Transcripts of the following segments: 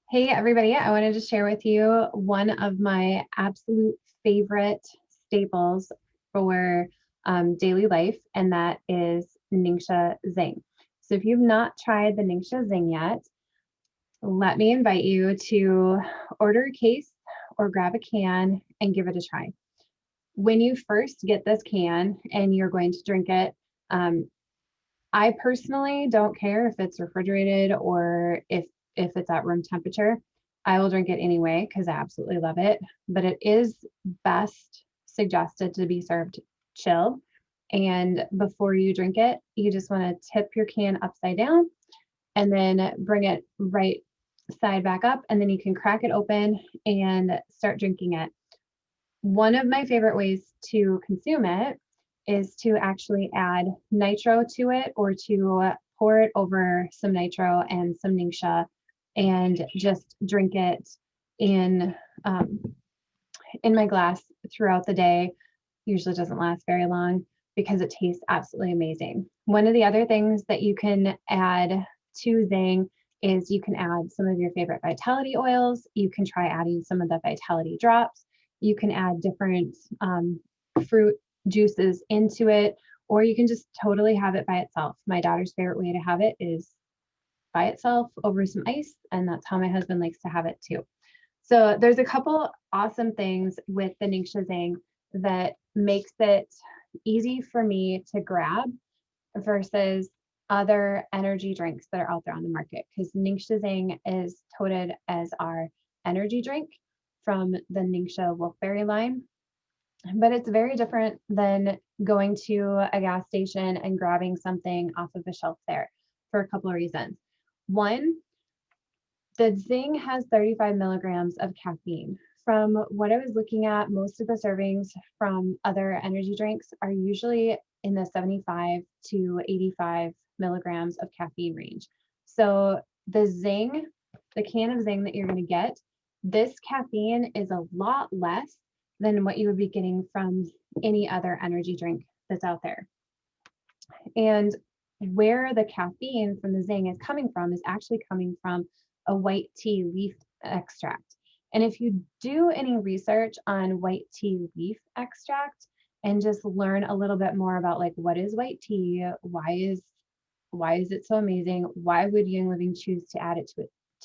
Hey everybody, I wanted to share with you one of my absolute favorite staples for daily life, and that is Ningxia Zyng. So if you've not tried the Ningxia Zyng yet, let me invite you to order a case or grab a can and give it a try. When you first get this can and you're going to drink it, um, I personally don't care if it's refrigerated or if it's at room temperature. I will drink it anyway because I absolutely love it. But it is best suggested to be served chilled. And before you drink it, you just want to tip your can upside down and then bring it right side back up. And then you can crack it open and start drinking it. One of my favorite ways to consume it is to actually add nitro to it or to pour it over some nitro and some Ningxia and just drink it in um, in my glass throughout the day. Usually doesn't last very long because it tastes absolutely amazing. One of the other things that you can add to Zyng is you can add some of your favorite vitality oils. You can try adding some of the vitality drops. You can add different fruit juices into it, or you can just totally have it by itself. My daughter's favorite way to have it is by itself over some ice, and that's how my husband likes to have it too. So there's a couple awesome things with the Ningxia Zyng that makes it easy for me to grab versus other energy drinks that are out there on the market, because Ningxia Zyng is touted as our energy drink from the Ningxia Wolfberry line, but it's very different than going to a gas station and grabbing something off of a shelf there for a couple of reasons. One, the Zyng has 35 milligrams of caffeine. From what I was looking at, most of the servings from other energy drinks are usually in the 75 to 85 milligrams of caffeine range. So the Zyng, the can of Zyng that you're going to get, this caffeine is a lot less than what you would be getting from any other energy drink that's out there. And where the caffeine from the Zyng is coming from is actually coming from a white tea leaf extract. And if you do any research on white tea leaf extract and just learn a little bit more about like what is white tea, why is it so amazing? Why would Young Living choose to add it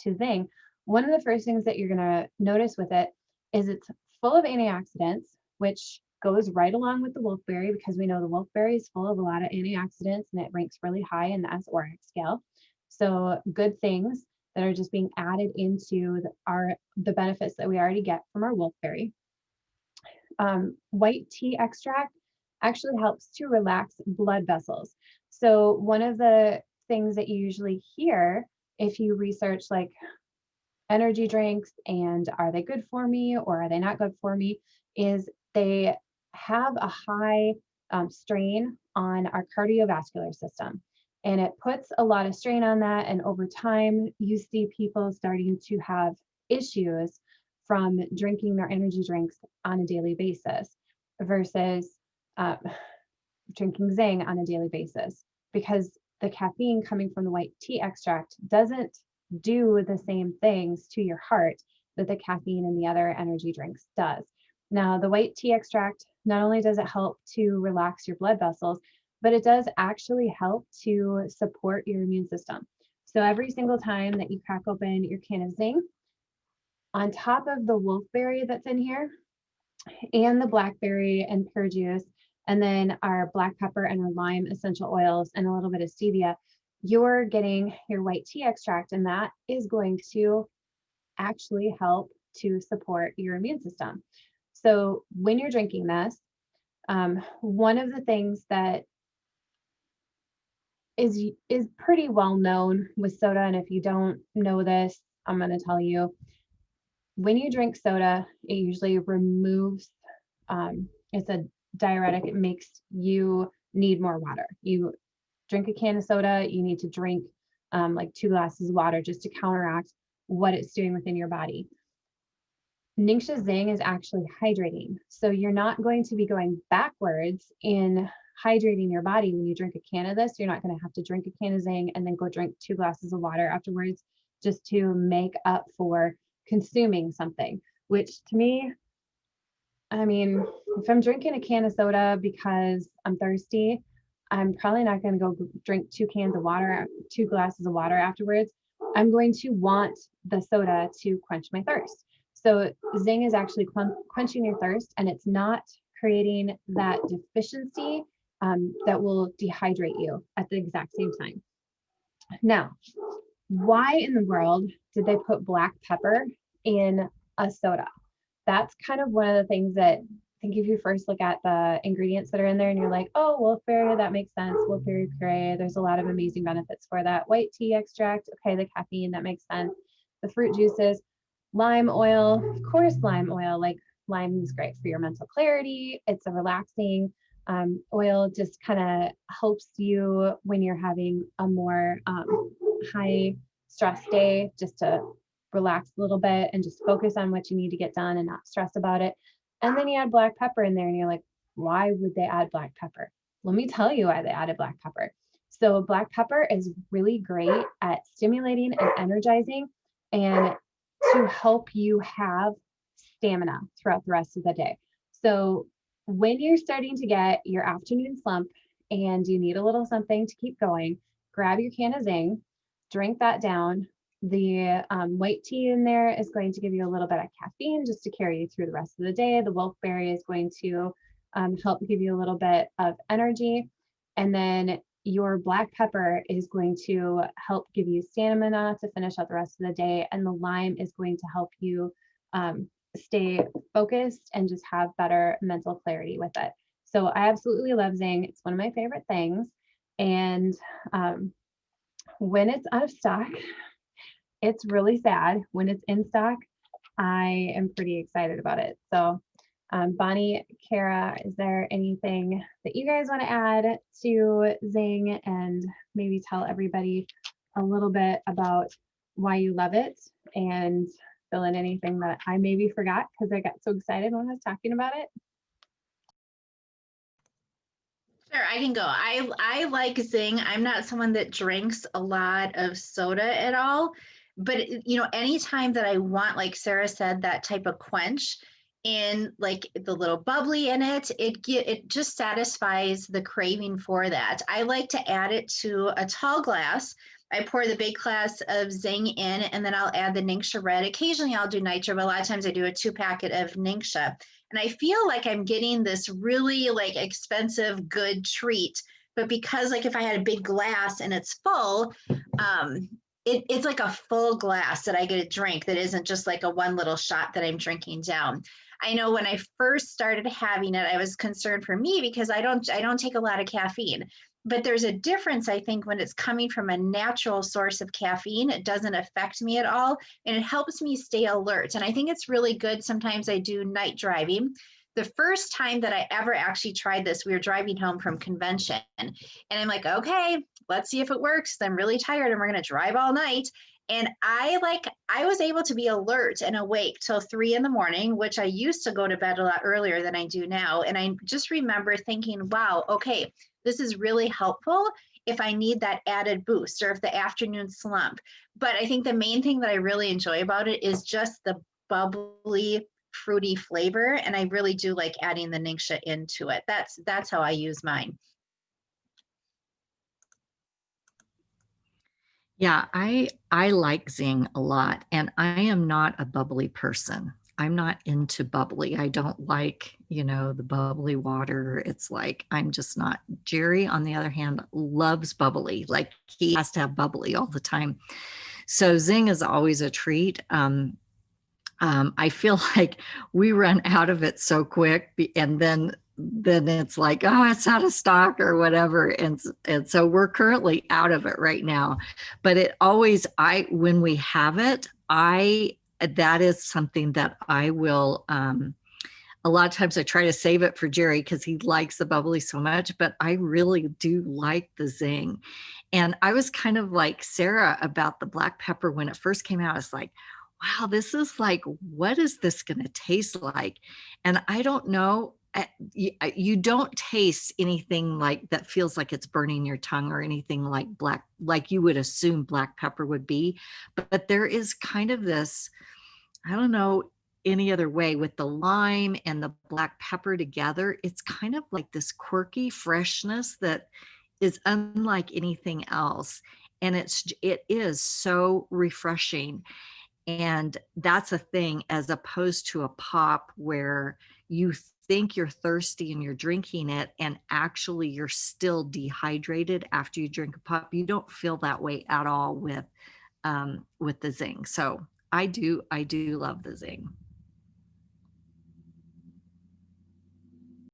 to Zyng? One of the first things that you're gonna notice with it is it's full of antioxidants, which goes right along with the wolfberry because we know the wolfberry is full of a lot of antioxidants and it ranks really high in the S-ORAC scale. So good things that are just being added into the benefits that we already get from our wolfberry. White tea extract actually helps to relax blood vessels. So one of the things that you usually hear if you research like energy drinks and are they good for me or are they not good for me is they have a high strain on our cardiovascular system. And it puts a lot of strain on that. And over time, you see people starting to have issues from drinking their energy drinks on a daily basis versus drinking Zyng on a daily basis, because the caffeine coming from the white tea extract doesn't do the same things to your heart that the caffeine in the other energy drinks does. Now, the white tea extract, not only does it help to relax your blood vessels, but it does actually help to support your immune system. So every single time that you crack open your can of Zyng, on top of the wolfberry that's in here and the blackberry and pear juice, and then our black pepper and our lime essential oils and a little bit of stevia, you're getting your white tea extract, and that is going to actually help to support your immune system. So when you're drinking this, one of the things that is pretty well known with soda, and if you don't know this, I'm going to tell you, when you drink soda, it usually removes, it's a diuretic. It makes you need more water. You drink a can of soda, you need to drink like 2 glasses of water just to counteract what it's doing within your body. Ningxia Zyng is actually hydrating. So you're not going to be going backwards in hydrating your body when you drink a can of this. You're not going to have to drink a can of Zyng and then go drink 2 glasses of water afterwards just to make up for consuming something, which to me, I mean, if I'm drinking a can of soda because I'm thirsty, I'm probably not going to go drink 2 glasses of water afterwards. I'm going to want the soda to quench my thirst. So Zyng is actually quenching your thirst, and it's not creating that deficiency that will dehydrate you at the exact same time. Now, why in the world did they put black pepper in a soda? That's kind of one of the things that I think if you first look at the ingredients that are in there and you're like, oh, wolfberry, that makes sense. Wolfberry puree, there's a lot of amazing benefits for that. White tea extract, okay, the caffeine, that makes sense. The fruit juices, lime oil, of course, lime oil, like lime is great for your mental clarity. It's a relaxing oil, just kind of helps you when you're having a more high stress day, just to relax a little bit and just focus on what you need to get done and not stress about it. And then you add black pepper in there and you're like, why would they add black pepper? Let me tell you why they added black pepper. So black pepper is really great at stimulating and energizing and to help you have stamina throughout the rest of the day. So when you're starting to get your afternoon slump and you need a little something to keep going, grab your can of Zyng, drink that down. The white tea in there is going to give you a little bit of caffeine just to carry you through the rest of the day. The wolfberry is going to help give you a little bit of energy. And then your black pepper is going to help give you stamina to finish out the rest of the day. And the lime is going to help you stay focused and just have better mental clarity with it. So I absolutely love Zyng. It's one of my favorite things. And when it's out of stock, it's really sad. When it's in stock, I am pretty excited about it. So Bonnie, Kara, is there anything that you guys want to add to Zyng and maybe tell everybody a little bit about why you love it and fill in anything that I maybe forgot because I got so excited when I was talking about it? Sure, I can go. I like Zyng. I'm not someone that drinks a lot of soda at all, but anytime that I want, like Sarah said, that type of quench in like the little bubbly in it, it just satisfies the craving for that. I like to add it to a tall glass. I pour the big glass of Zyng in, and then I'll add the Ningxia Red. Occasionally I'll do nitro, but a lot of times I do a 2-packet of Ningxia. And I feel like I'm getting this really like expensive, good treat. But because like if I had a big glass and it's full, it's like a full glass that I get to drink that isn't just like a one little shot that I'm drinking down. I know when I first started having it, I was concerned for me because I don't take a lot of caffeine. But there's a difference, I think, when it's coming from a natural source of caffeine. It doesn't affect me at all, and it helps me stay alert. And I think it's really good. Sometimes I do night driving. The first time that I ever actually tried this, we were driving home from convention, and I'm like, okay, let's see if it works. I'm really tired, and we're going to drive all night. And I was able to be alert and awake till 3 a.m, which I used to go to bed a lot earlier than I do now. And I just remember thinking, wow, okay, this is really helpful if I need that added boost or if the afternoon slump. But I think the main thing that I really enjoy about it is just the bubbly, fruity flavor. And I really do like adding the Ningxia into it. That's how I use mine. Yeah, I like Zyng a lot, and I am not a bubbly person. I'm not into bubbly. I don't like, the bubbly water. It's like, I'm just not. Jerry, on the other hand, loves bubbly. Like he has to have bubbly all the time. So Zyng is always a treat. I feel like we run out of it so quick, and then it's like, oh, it's out of stock or whatever, and so we're currently out of it right now. But it always, when we have it, that is something that I will. A lot of times I try to save it for Jerry because he likes the bubbly so much, but I really do like the Zyng. And I was kind of like Sarah about the black pepper when it first came out. It's like, wow, this is like, what is this going to taste like? And I don't know. you don't taste anything like that feels like it's burning your tongue or anything like you would assume black pepper would be. But there is kind of this, I don't know any other way, with the lime and the black pepper together, it's kind of like this quirky freshness that is unlike anything else. And it is so refreshing. And that's a thing, as opposed to a pop where you think you're thirsty and you're drinking it, and actually you're still dehydrated after you drink a pop. You don't feel that way at all with the Zyng. So I do love the Zyng.